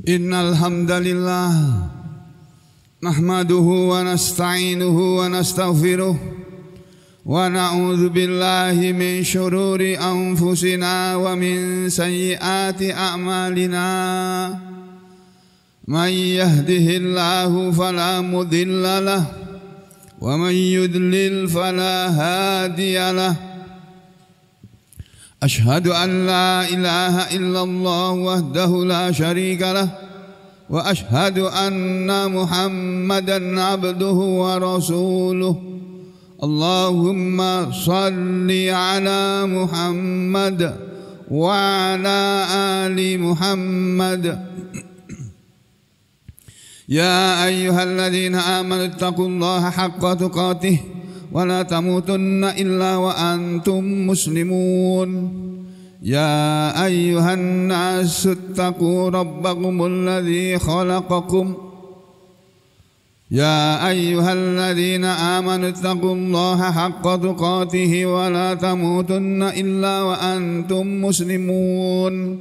Innal hamdalillah nahmaduhu wa nasta'inuhu wa nastaghfiruh wa na'udzu billahi min syururi anfusina wa min sayyiati a'malina. Man yahdihillahu fala mudilla lahu wa man yudlil fala hadiya lahu. أشهد أن لا إله إلا الله وحده لا شريك له وأشهد أن محمدا عبده ورسوله. اللهم صل على محمد وعلى آل محمد. يا أيها الذين آمنوا اتقوا الله حق تقاته ولا تموتن إلا وأنتم مسلمون. يا أيها الناس اتقوا ربكم الذي خلقكم يا أيها الذين آمنوا اتقوا الله حق تقاته ولا تموتن إلا وأنتم مسلمون.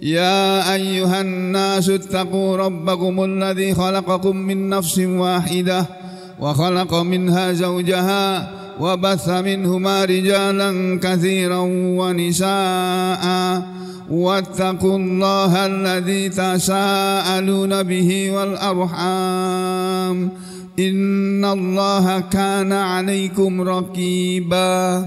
يا أيها الناس اتقوا ربكم الذي خلقكم من نفس واحدة وخلق منها زوجها وبث منهما رجالا كثيرا ونساء واتقوا الله الذي تساءلون به والأرحام إن الله كان عليكم رقيبا.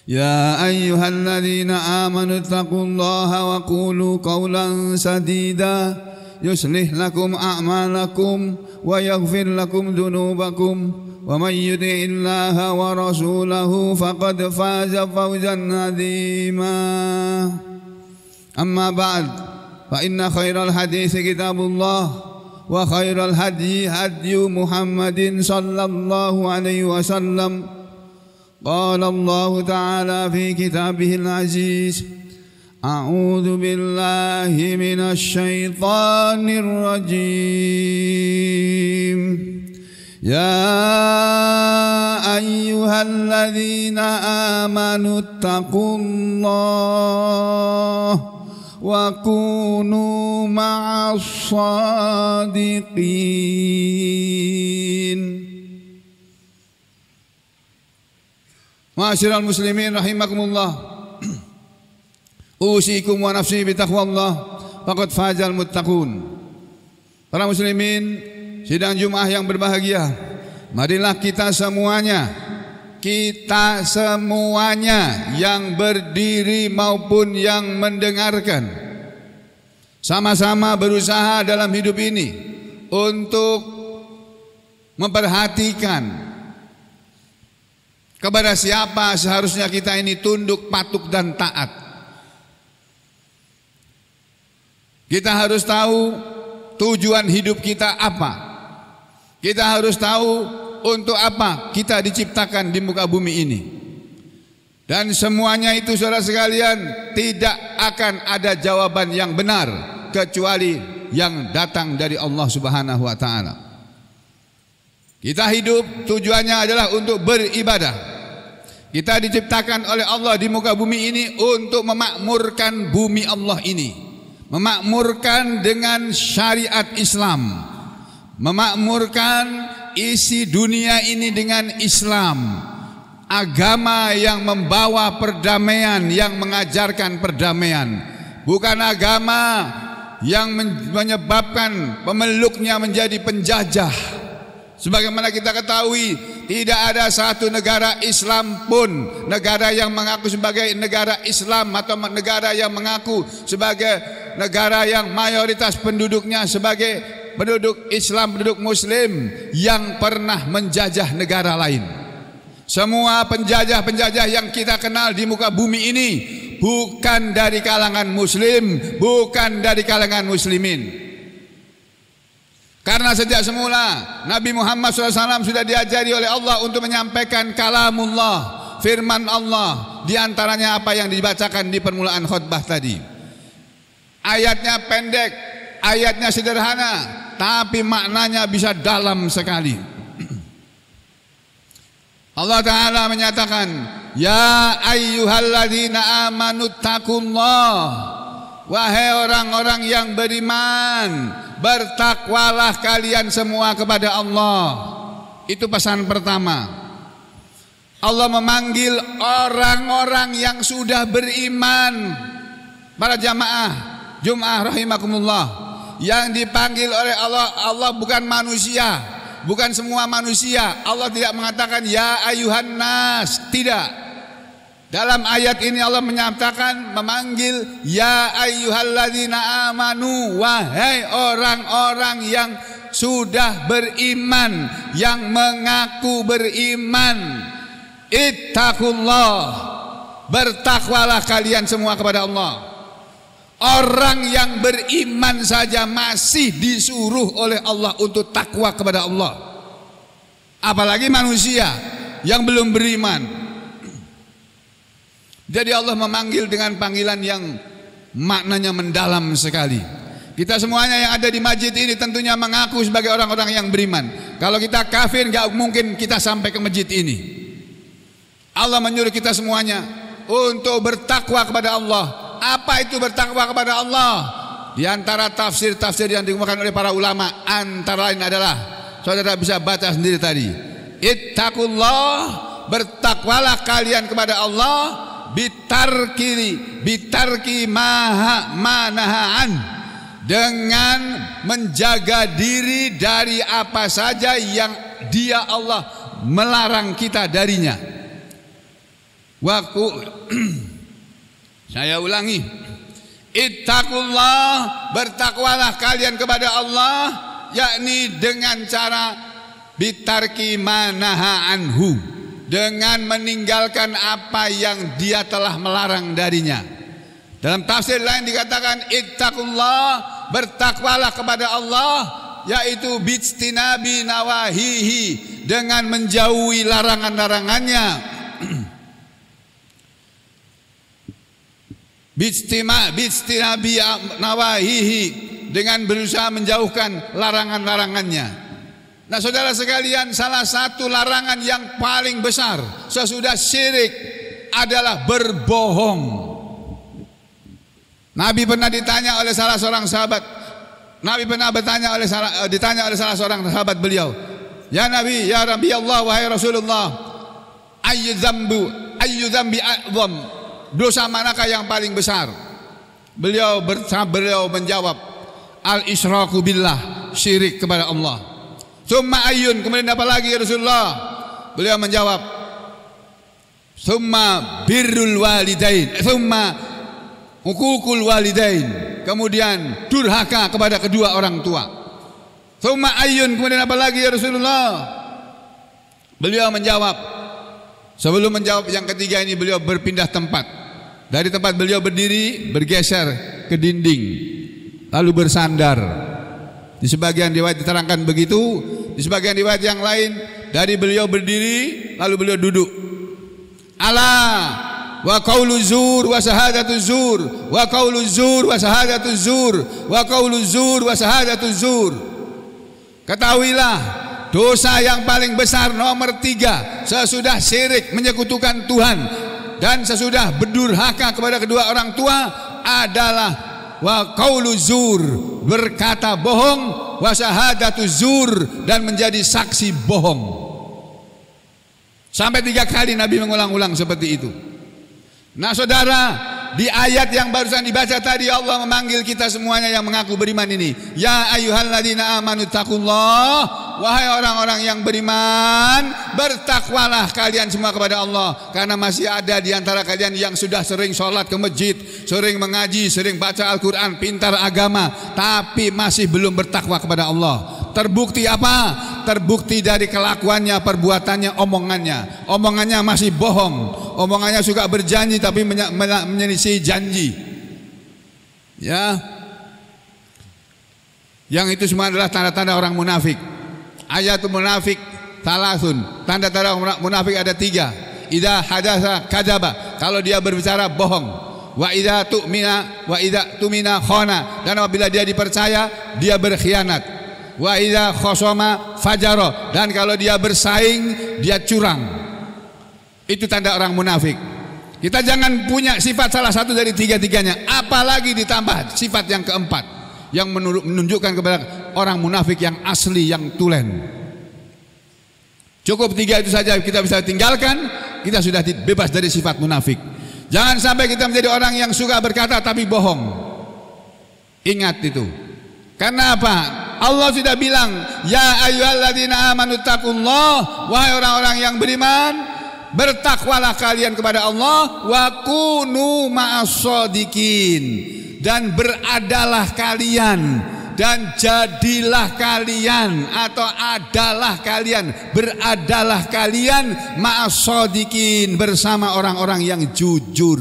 يا أيها الذين آمنوا اتقوا الله وقولوا قولا سديدا يصلح لكم أعمالكم ويغفر لكم ذنوبكم ومن يطع الله ورسوله فقد فاز فوزا عظيما. أما بعد فإن خير الحديث كتاب الله وخير الهدي هدي محمد صلى الله عليه وسلم. قال الله تعالى في كتابه العزيز: أعوذ بالله من الشيطان الرجيم. يا أيها الذين آمنوا اتقوا الله وكونوا مع الصادقين. Ma'asyiral muslimin rahimakumullah. Usikum wa nafsi bitaqwallah faqad fazal muttaqun. Para muslimin sidang Jumat yang berbahagia, marilah kita semuanya yang berdiri maupun yang mendengarkan sama-sama berusaha dalam hidup ini untuk memperhatikan kepada siapa seharusnya kita ini tunduk, patuh dan taat. Kita harus tahu tujuan hidup kita apa. Kita harus tahu untuk apa kita diciptakan di muka bumi ini. Dan semuanya itu saudara sekalian tidak akan ada jawaban yang benar kecuali yang datang dari Allah Subhanahu wa taala. Kita hidup tujuannya adalah untuk beribadah. Kita diciptakan oleh Allah di muka bumi ini untuk memakmurkan bumi Allah ini. Memakmurkan dengan syariat Islam, memakmurkan isi dunia ini dengan Islam, agama yang membawa perdamaian, yang mengajarkan perdamaian, bukan agama yang menyebabkan pemeluknya menjadi penjajah. Sebagaimana kita ketahui, tidak ada satu negara Islam pun, negara yang mengaku sebagai negara Islam atau negara yang mengaku sebagai negara yang mayoritas penduduknya sebagai penduduk Islam, penduduk Muslim, yang pernah menjajah negara lain. Semua penjajah-penjajah yang kita kenal di muka bumi ini bukan dari kalangan Muslim, bukan dari kalangan Muslimin. Karena sejak semula Nabi Muhammad SAW sudah diajari oleh Allah untuk menyampaikan kalamullah, firman Allah, diantaranya apa yang dibacakan di permulaan khutbah tadi. Ayatnya pendek, ayatnya sederhana, tapi maknanya bisa dalam sekali. Allah Ta'ala menyatakan, Ya ayyuhalladzina amanu taqullah wahai orang-orang yang beriman, bertakwalah kalian semua kepada Allah. Itu pesan pertama. Allah memanggil orang-orang yang sudah beriman. Para jamaah Jum'ah rahimakumullah, yang dipanggil oleh Allah, Allah bukan manusia, bukan semua manusia. Allah tidak mengatakan ya ayuhan nas, tidak. Dalam ayat ini Allah menyatakan, memanggil ya ayyuhalladzina amanu, wahai orang-orang yang sudah beriman, yang mengaku beriman. Ittaqullah, bertakwalah kalian semua kepada Allah. Orang yang beriman saja masih disuruh oleh Allah untuk takwa kepada Allah, apalagi manusia yang belum beriman. Jadi Allah memanggil dengan panggilan yang maknanya mendalam sekali. Kita semuanya yang ada di masjid ini tentunya mengaku sebagai orang-orang yang beriman. Kalau kita kafir, gak mungkin kita sampai ke masjid ini. Allah menyuruh kita semuanya untuk bertakwa kepada Allah. Apa itu bertakwa kepada Allah? Di antara tafsir-tafsir yang dikemukakan oleh para ulama, antara lain adalah, saudara bisa baca sendiri tadi, ittaqullah, bertakwalah kalian kepada Allah, bitarki manahaan, dengan menjaga diri dari apa saja yang Dia Allah melarang kita darinya. Saya ulangi, ittaqullah, bertakwalah kalian kepada Allah, yakni dengan cara bitarki manaha anhu, dengan meninggalkan apa yang Dia telah melarang darinya. Dalam tafsir lain dikatakan ittaqullah, bertakwalah kepada Allah, yaitu bijtinabi nawahihi, dengan menjauhi larangan-larangannya. Bijtinabi nawahihi, dengan berusaha menjauhkan larangan-larangannya. Nah saudara sekalian, salah satu larangan yang paling besar sesudah syirik adalah berbohong. Nabi pernah ditanya oleh salah seorang sahabat. Nabi pernah ditanya oleh salah seorang sahabat beliau, ya Nabi, ya Rabbi Allah, wahai Rasulullah, ayyu dzambi a'dzam, dosa manakah yang paling besar? Beliau menjawab, al-isyraku billah, syirik kepada Allah. Tsumma ayyun, kemudian apa lagi ya Rasulullah? Beliau menjawab, tsumma birrul walidain, tsumma hukukul walidain, kemudian durhaka kepada kedua orang tua. Tsumma ayyun, kemudian apa lagi ya Rasulullah? Beliau menjawab, sebelum menjawab yang ketiga ini, beliau berpindah tempat. Dari tempat beliau berdiri, bergeser ke dinding, lalu bersandar. Di sebagian riwayat diterangkan begitu, di sebagian riwayat yang lain, dari beliau berdiri lalu beliau duduk. Ala wa qaulu zur wa shahadatu zur, wa qaulu zur wa shahadatu zur, wa qaulu zur wa shahadatu zur. Ketahuilah, dosa yang paling besar nomor 3 sesudah syirik, menyekutukan Tuhan, dan sesudah berdurhaka kepada kedua orang tua adalah wa qaulu zur, berkata bohong, wa syahadatu zur, dan menjadi saksi bohong. Sampai 3 kali Nabi mengulang-ulang seperti itu. Nah saudara, di ayat yang barusan dibaca tadi, Allah memanggil kita semuanya yang mengaku beriman ini, ya ayyuhalladzina amanu taqullah, wahai orang-orang yang beriman, bertakwalah kalian semua kepada Allah. Karena masih ada di antara kalian yang sudah sering sholat ke masjid, sering mengaji, sering baca Al-Quran, pintar agama, tapi masih belum bertakwa kepada Allah. Terbukti apa? Terbukti dari kelakuannya, perbuatannya, omongannya. Omongannya masih bohong, omongannya suka berjanji tapi menyelisih janji. Ya, yang itu semua adalah tanda-tanda orang munafik. Ayatul munafik salasun, tanda-tanda munafik ada 3. Idza hadatsa kadzaba, kalau dia berbicara bohong. Wa idza tumina khana, dan apabila dia dipercaya dia berkhianat. Wa idza khosama fajaro, dan kalau dia bersaing dia curang. Itu tanda orang munafik. Kita jangan punya sifat salah satu dari tiga-tiganya, apalagi ditambah sifat yang keempat yang menunjukkan kepada orang munafik yang asli, yang tulen. Cukup tiga itu saja kita bisa tinggalkan, kita sudah bebas dari sifat munafik. Jangan sampai kita menjadi orang yang suka berkata tapi bohong. Ingat itu. Karena apa? Allah sudah bilang, ya ayyuhalladzina amanu taqullah, wahai orang-orang yang beriman, bertakwalah kalian kepada Allah, wa kunu ma'as-shadiqin, dan beradalah kalian, dan jadilah kalian, atau adalah kalian, beradalah kalian ma'as-shadiqin, bersama orang-orang yang jujur,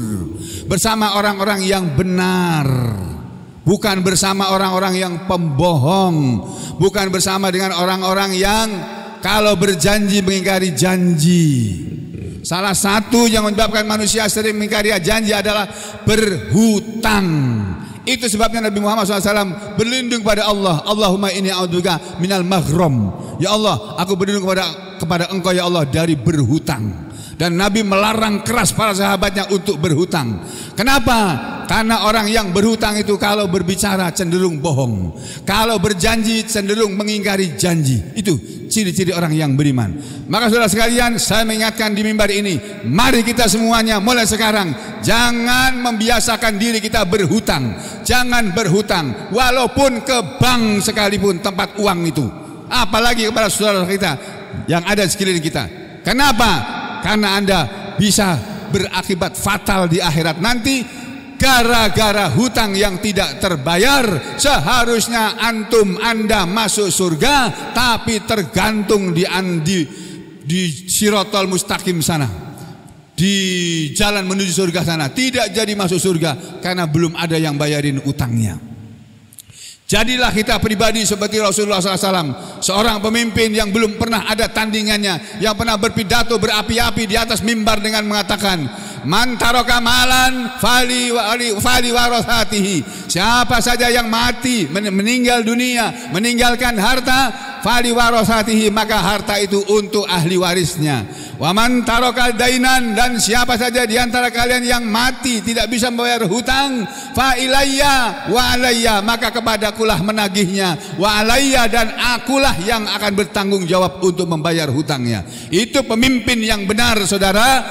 bersama orang-orang yang benar, bukan bersama orang-orang yang pembohong, bukan bersama dengan orang-orang yang kalau berjanji mengingkari janji. Salah satu yang menyebabkan manusia sering mengingkari janji adalah berhutang. Itu sebabnya Nabi Muhammad SAW berlindung pada Allah. Allahumma inni a'udzubika minal maghram. Ya Allah, aku berlindung kepada Engkau ya Allah dari berhutang. Dan Nabi melarang keras para sahabatnya untuk berhutang. Kenapa? Karena orang yang berhutang itu kalau berbicara cenderung bohong, kalau berjanji cenderung mengingkari janji. Itu ciri-ciri orang yang beriman. Maka saudara sekalian, saya mengingatkan di mimbar ini, mari kita semuanya mulai sekarang jangan membiasakan diri kita berhutang. Jangan berhutang, walaupun ke bank sekalipun tempat uang itu, apalagi kepada saudara kita yang ada di sekeliling kita. Kenapa? Karena Anda bisa berakibat fatal di akhirat nanti gara-gara hutang yang tidak terbayar. Seharusnya Anda masuk surga, tapi tergantung di Siratal Mustaqim sana, di jalan menuju surga sana, tidak jadi masuk surga karena belum ada yang bayarin utangnya. Jadilah kita pribadi seperti Rasulullah SAW, seorang pemimpin yang belum pernah ada tandingannya, yang pernah berpidato berapi-api di atas mimbar dengan mengatakan, man taraka malan fali warasatihi. Siapa saja yang mati, meninggal dunia, meninggalkan harta, fali warasatihi, maka harta itu untuk ahli warisnya. Wa man taraka dainan, dan siapa saja di antara kalian yang mati tidak bisa membayar hutang, fa ilayya wa alayya, maka kepadakulah menagihnya, wa alayya, dan akulah yang akan bertanggung jawab untuk membayar hutangnya. Itu pemimpin yang benar, saudara.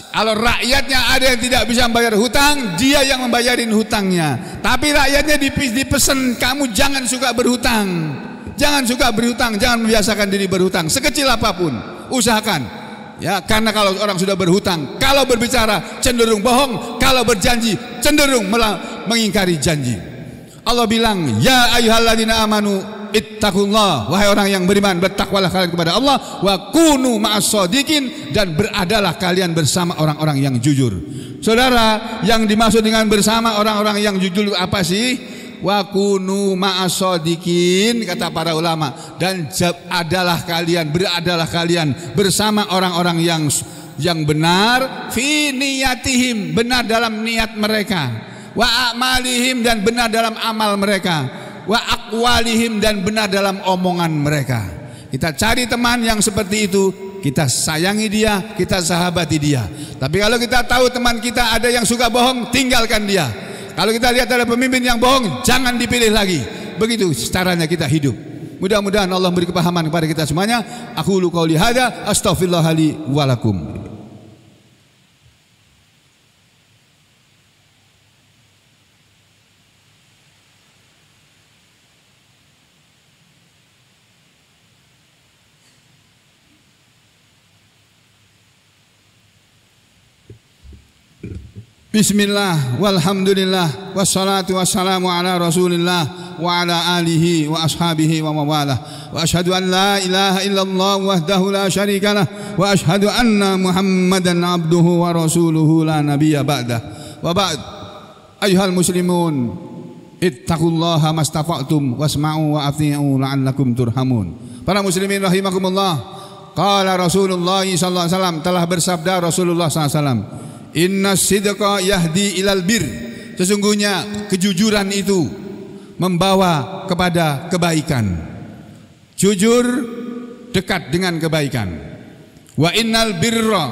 Kalau rakyatnya ada yang tidak bisa membayar hutang, dia yang membayarin hutangnya. Tapi rakyatnya dipesan, kamu jangan suka berhutang, jangan suka berhutang, jangan membiasakan diri berhutang sekecil apapun, usahakan. Ya, karena kalau orang sudah berhutang, kalau berbicara cenderung bohong, kalau berjanji cenderung mengingkari janji. Allah bilang, ya ayyuhalladzina amanu ittaqullah, wahai orang yang beriman, bertakwalah kalian kepada Allah, wa kunu ma'as-shadiqin, dan beradalah kalian bersama orang-orang yang jujur. Saudara, yang dimaksud dengan bersama orang-orang yang jujur apa sih? Wa kunu ma'as-shadiqin, kata para ulama, dan beradalah kalian bersama orang-orang yang benar, fi niyatihim, benar dalam niat mereka, wa a'malihim, dan benar dalam amal mereka, wa aqwalihim, dan benar dalam omongan mereka. Kita cari teman yang seperti itu, kita sayangi dia, kita sahabati dia. Tapi kalau kita tahu teman kita ada yang suka bohong, tinggalkan dia. Kalau kita lihat ada pemimpin yang bohong, jangan dipilih lagi. Begitu caranya kita hidup. Mudah-mudahan Allah memberi kepahaman kepada kita semuanya. Aku qouli hadza, astaghfirullah li wa lakum. Bismillah, walhamdulillah, wassalatu wassalamu ala rasulillah wa ala alihi wa ashabihi wa mawalah. Wa ashhadu an la ilaha illallah wahdahu la syarika lah, wa ashhadu anna muhammadan abduhu wa rasuluhu la nabiyya ba'dah. Wa ba'd, ayyuhal muslimun, ittaqullaha mastata'tum wasma'u wa athi'u la'allakum turhamun. Para muslimin rahimakumullah, qala Rasulullah sallallahu alaihi wasallam, telah bersabda Rasulullah sallallahu alaihi wasallam, inna sidqa yahdi ilal bir, sesungguhnya kejujuran itu membawa kepada kebaikan. Jujur dekat dengan kebaikan. Wa innal birra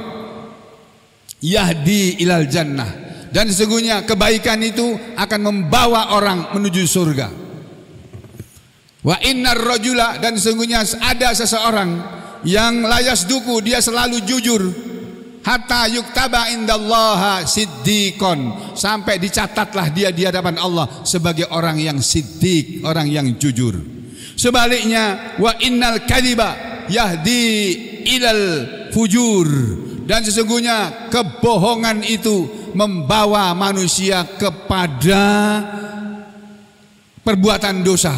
yahdi ilal jannah, dan sesungguhnya kebaikan itu akan membawa orang menuju surga. Wa innar rajula, dan sesungguhnya ada seseorang yang layas duku, dia selalu jujur, hatta yuktaba indallaha siddiqon, sampai dicatatlah dia di hadapan Allah sebagai orang yang siddiq, orang yang jujur. Sebaliknya, wa innal kadhiba yahdi ilal fujur, dan sesungguhnya kebohongan itu membawa manusia kepada perbuatan dosa.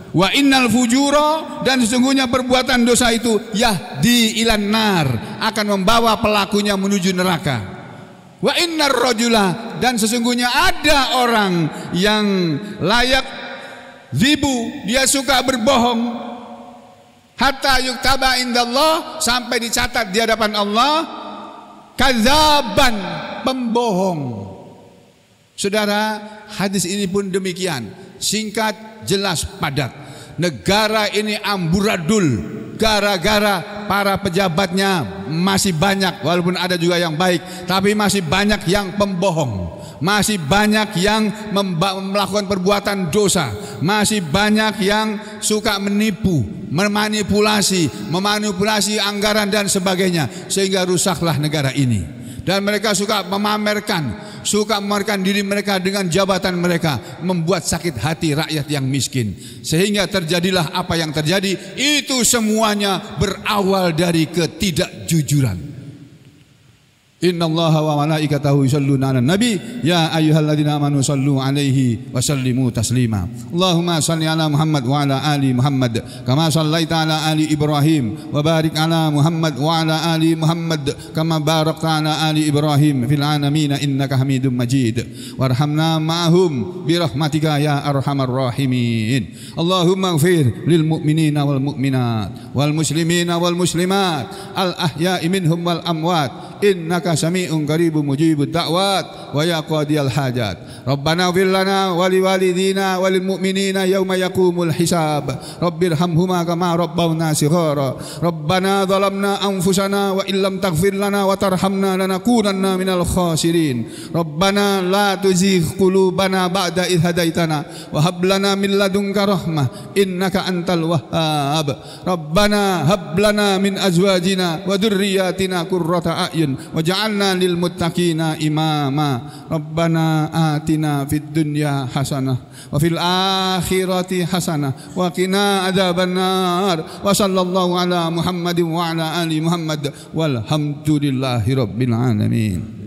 Wa innal fujura, dan sesungguhnya perbuatan dosa itu yahdi ilan nar, akan membawa pelakunya menuju neraka. Wa innar rajula, dan sesungguhnya ada orang yang layak zibu, dia suka berbohong, hatta yuktaba indallah, sampai dicatat di hadapan Allah kadzaban, pembohong. Saudara, hadis ini pun demikian, singkat, jelas, padat. Negara ini amburadul gara-gara para pejabatnya masih banyak, walaupun ada juga yang baik, tapi masih banyak yang pembohong, masih banyak yang melakukan perbuatan dosa, masih banyak yang suka menipu, memanipulasi anggaran dan sebagainya, sehingga rusaklah negara ini. Dan mereka suka memamerkan diri mereka dengan jabatan mereka, membuat sakit hati rakyat yang miskin, sehingga terjadilah apa yang terjadi. Itu semuanya berawal dari ketidakjujuran. Innallaha wa malaikatahu yusholluna 'alan nabi ya ayyuhalladzina amanu shallu 'alaihi wa sallimu taslima. Allahumma shalli 'ala Muhammad wa 'ala ali Muhammad kama shallaita 'ala ali Ibrahim wa barik 'ala Muhammad wa 'ala ali Muhammad kama barakta 'ala ali Ibrahim fil 'alamin innaka Hamidum Majid. Warhamna ma'hum bi rahmatika ya arhamar rahimin. Allahumma ighfir lil mu'minina wal mu'minat wal muslimina wal muslimat al ahya'i minhum wal amwat innaka sami'un qaribun mujibud da'wat wa ya qadiyal hajat. Rabbana ighfir lana wa liwalidina walil mu'minina yauma yaqumul hisab. Rabbirhamhuma kama rabbawna shighara. Rabbana zalamna anfusana wa illam taghfir lana wa tarhamna lanakunanna minal khasirin. Rabbana la tuzigh qulubana ba'da idh hadaitana wa hab lana min ladunka rahmah innaka antal wahhab. Rabbana hab lana min azwajina wa dhurriyyatina qurrata a'yun waj'alna lil muttaqina imama. Rabbana atina fid dunya hasanah wa fil akhirati hasanah wa qina adzabannar. Wa sallallahu ala Muhammadin wa ala ali Muhammad walhamdulillahi rabbil alamin.